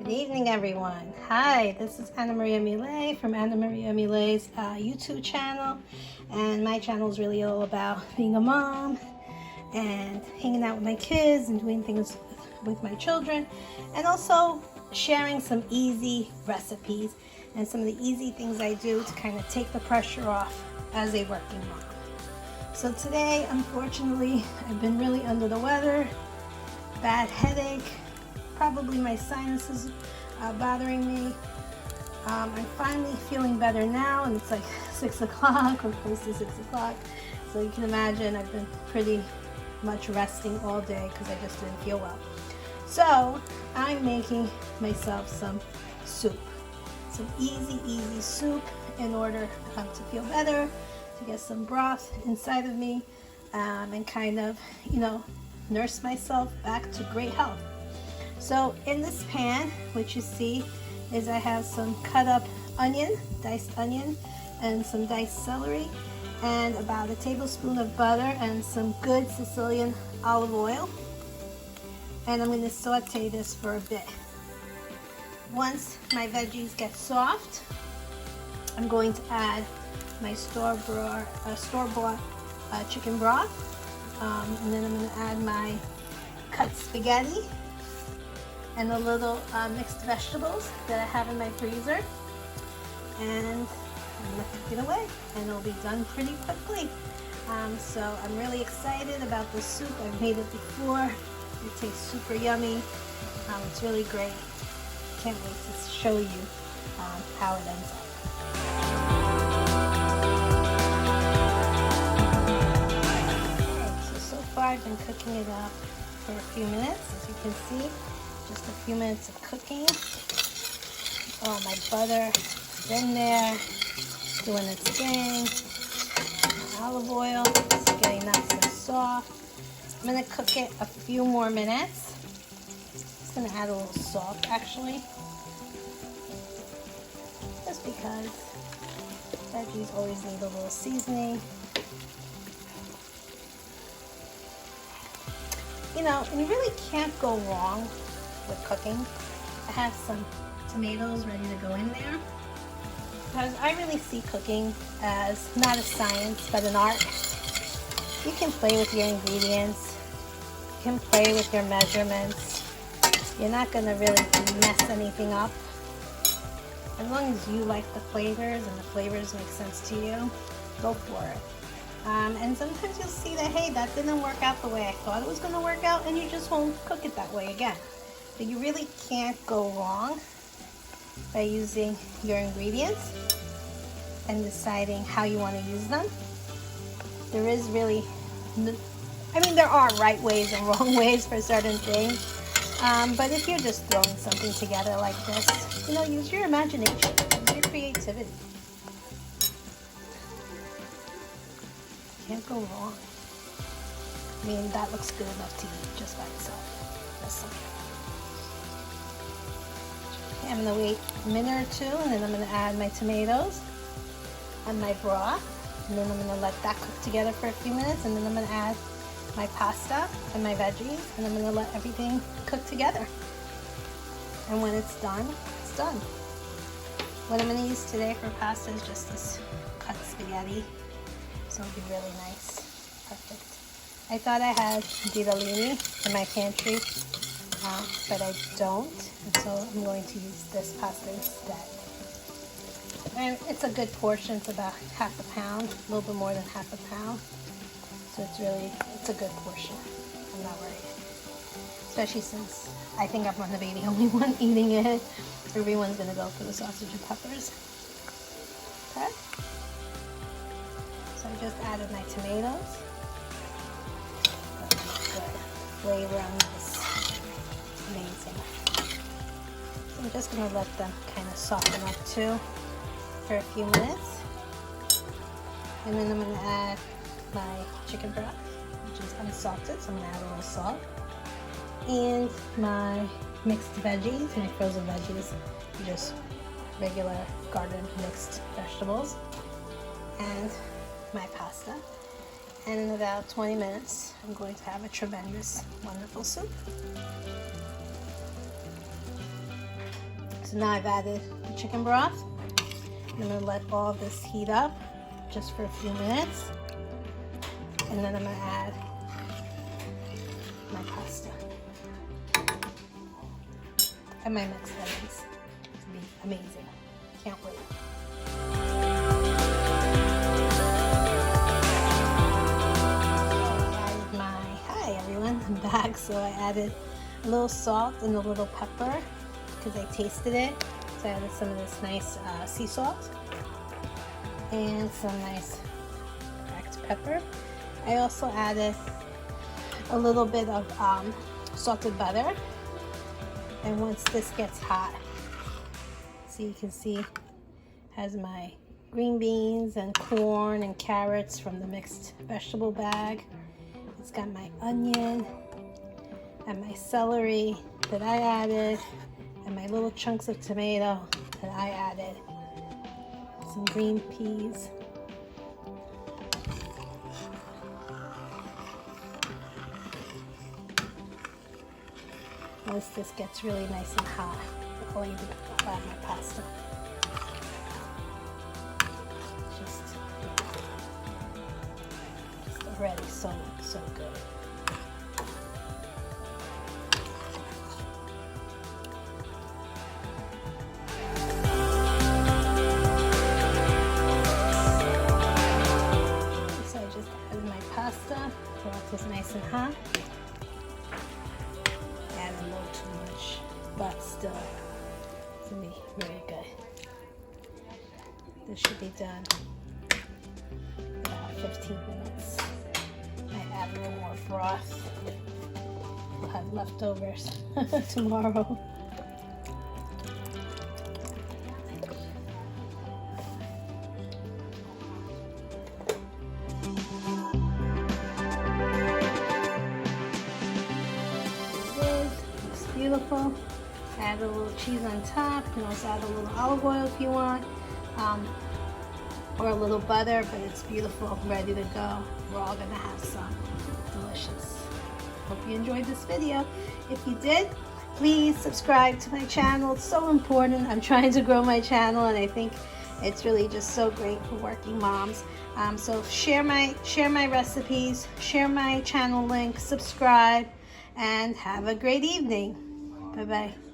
Evening, everyone. Hi, this is Anna Maria Millet from Anna Maria Millet's YouTube channel, and my channel is really all about being a mom and hanging out with my kids and doing things with my children, and also sharing some easy recipes and some of the easy things I do to kind of take the pressure off as a working mom. So today, unfortunately, I've been really under the weather, bad headache, probably my sinuses bothering me. I'm finally feeling better now, and it's like 6 o'clock or close to 6 o'clock. So you can imagine I've been pretty much resting all day because I just didn't feel well. So I'm making myself some soup, some easy soup in order to feel better, to get some broth inside of me, and kind of, nurse myself back to great health. So in this pan, what you see is I have some cut up onion, diced onion, and some diced celery, and about a tablespoon of butter and some good Sicilian olive oil. And I'm going to saute this for a bit. Once my veggies get soft, I'm going to add my store-bought chicken broth, and then I'm going to add my cut spaghetti and the little mixed vegetables that I have in my freezer, and I'm going to cook it away, and it'll be done pretty quickly. So I'm really excited about this soup. I've made it before. It tastes super yummy. It's really great. Can't wait to show you how it ends up. Okay, so far I've been cooking it up for a few minutes, as you can see. Just a few minutes of cooking. Oh, my butter is in there, doing its thing. Olive oil is getting nice and soft. I'm going to cook it a few more minutes. Just going to add a little salt, actually, just because veggies always need a little seasoning. And you really can't go wrong with cooking. I have some tomatoes ready to go in there, because I really see cooking as not a science but an art. You can play with your ingredients, you can play with your measurements. You're not going to really mess anything up. As long as you like the flavors and the flavors make sense to you, go for it. And sometimes you'll see that, hey, that didn't work out the way I thought it was going to work out, and you just won't cook it that way again. But you really can't go wrong by using your ingredients and deciding how you want to use them. There is really, there are right ways and wrong ways for certain things. But if you're just throwing something together like this, use your imagination, use your creativity. Can't go wrong. That looks good enough to eat just by itself. That's okay. I'm going to wait a minute or two, and then I'm going to add my tomatoes and my broth, and then I'm going to let that cook together for a few minutes, and then I'm going to add my pasta and my veggies, and I'm going to let everything cook together. And when it's done, it's done. What I'm going to use today for pasta is just this cut spaghetti, so it'll be really nice. Perfect. I thought I had ditalini in my pantry, but I don't, and so I'm going to use this pasta instead. And it's a good portion. It's about half a pound, a little bit more than half a pound. So it's a good portion. I'm not worried. Especially since I think I'm going to be the only one eating it. Everyone's going to go for the sausage and peppers. Okay. So I just added my tomatoes. Good flavor on this. Amazing. So I'm just going to let them kind of soften up too for a few minutes. And then I'm going to add my chicken broth, which is unsalted, so I'm going to add a little salt. And my mixed veggies, my frozen veggies, just regular garden mixed vegetables. And my pasta. And in about 20 minutes, I'm going to have a tremendous, wonderful soup. So now I've added the chicken broth. I'm going to let all of this heat up just for a few minutes. And then I'm going to add my pasta and my mixed veggies. It's going to be amazing. Can't wait. Hi everyone, I'm back. So I added a little salt and a little pepper because I tasted it. So I added some of this nice sea salt and some nice cracked pepper. I also added a little bit of salted butter. And once this gets hot, so you can see, has my green beans and corn and carrots from the mixed vegetable bag. It's got my onion and my celery that I added, and my little chunks of tomato that I added. Some green peas. Once this gets really nice and hot, I'll even add my pasta. Just already so good. So I just added my pasta. Broth was nice and hot. Add a little too much, but still, it's gonna be really good. This should be done in about 15 minutes. I add a little more broth. We'll have leftovers tomorrow. Beautiful. Add a little cheese on top. You can also add a little olive oil if you want, or a little butter, but it's beautiful, ready to go. We're all gonna have some. Delicious. Hope you enjoyed this video. If you did, please subscribe to my channel. It's so important. I'm trying to grow my channel, and I think it's really just so great for working moms. So share my recipes, share my channel link, subscribe, and have a great evening. Bye-bye.